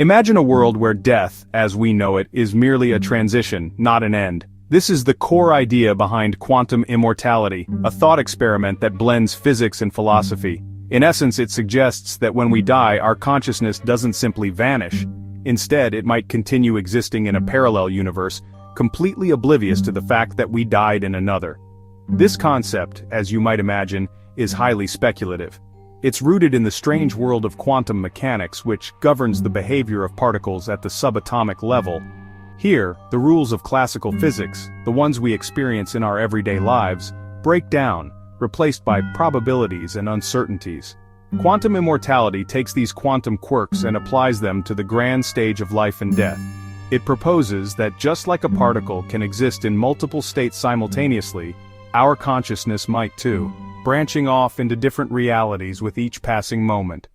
Imagine a world where death, as we know it, is merely a transition, not an end. This is the core idea behind quantum immortality, a thought experiment that blends physics and philosophy. In essence, it suggests that when we die, our consciousness doesn't simply vanish. Instead, it might continue existing in a parallel universe, completely oblivious to the fact that we died in another. This concept, as you might imagine, is highly speculative. It's rooted in the strange world of quantum mechanics, which governs the behavior of particles at the subatomic level. Here, the rules of classical physics, the ones we experience in our everyday lives, break down, replaced by probabilities and uncertainties. Quantum immortality takes these quantum quirks and applies them to the grand stage of life and death. It proposes that just like a particle can exist in multiple states simultaneously, our consciousness might too, branching off into different realities with each passing moment.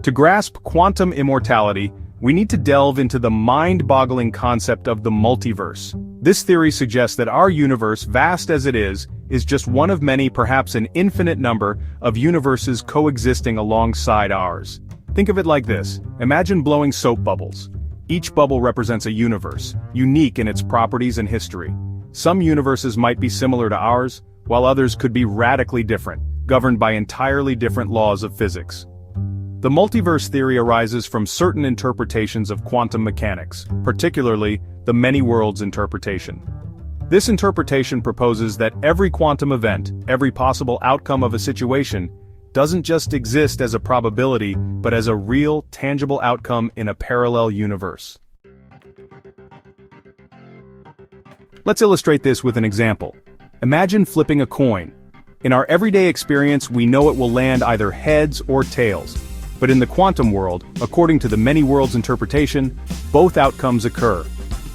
To grasp quantum immortality, we need to delve into the mind-boggling concept of the multiverse. This theory suggests that our universe, vast as it is just one of many, perhaps an infinite number, of universes coexisting alongside ours. Think of it like this. Imagine blowing soap bubbles. Each bubble represents a universe, unique in its properties and history. Some universes might be similar to ours, while others could be radically different, governed by entirely different laws of physics. The multiverse theory arises from certain interpretations of quantum mechanics, particularly the many worlds interpretation. This interpretation proposes that every quantum event, every possible outcome of a situation, doesn't just exist as a probability, but as a real, tangible outcome in a parallel universe. Let's illustrate this with an example. Imagine flipping a coin. In our everyday experience, we know it will land either heads or tails. But in the quantum world, according to the many worlds interpretation, both outcomes occur.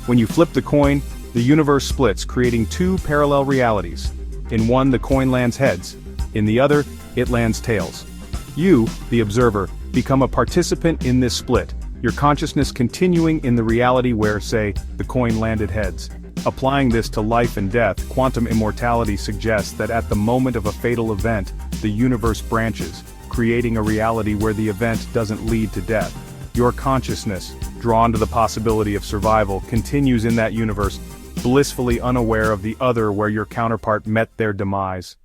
When you flip the coin, the universe splits, creating two parallel realities. In one, the coin lands heads. In the other, it lands tails. You, the observer, become a participant in this split, your consciousness continuing in the reality where, say, the coin landed heads. Applying this to life and death, quantum immortality suggests that at the moment of a fatal event, the universe branches, creating a reality where the event doesn't lead to death. Your consciousness, drawn to the possibility of survival, continues in that universe, blissfully unaware of the other where your counterpart met their demise.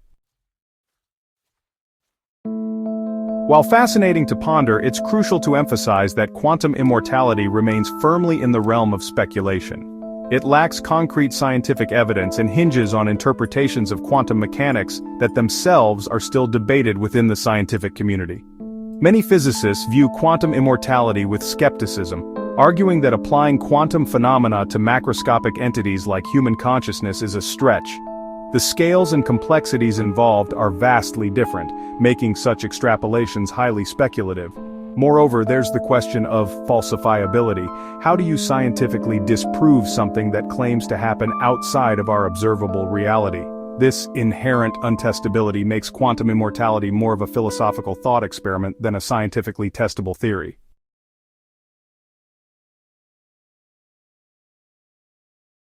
While fascinating to ponder, it's crucial to emphasize that quantum immortality remains firmly in the realm of speculation. It lacks concrete scientific evidence and hinges on interpretations of quantum mechanics that themselves are still debated within the scientific community. Many physicists view quantum immortality with skepticism, arguing that applying quantum phenomena to macroscopic entities like human consciousness is a stretch. The scales and complexities involved are vastly different, making such extrapolations highly speculative. Moreover, there's the question of falsifiability. How do you scientifically disprove something that claims to happen outside of our observable reality? This inherent untestability makes quantum immortality more of a philosophical thought experiment than a scientifically testable theory.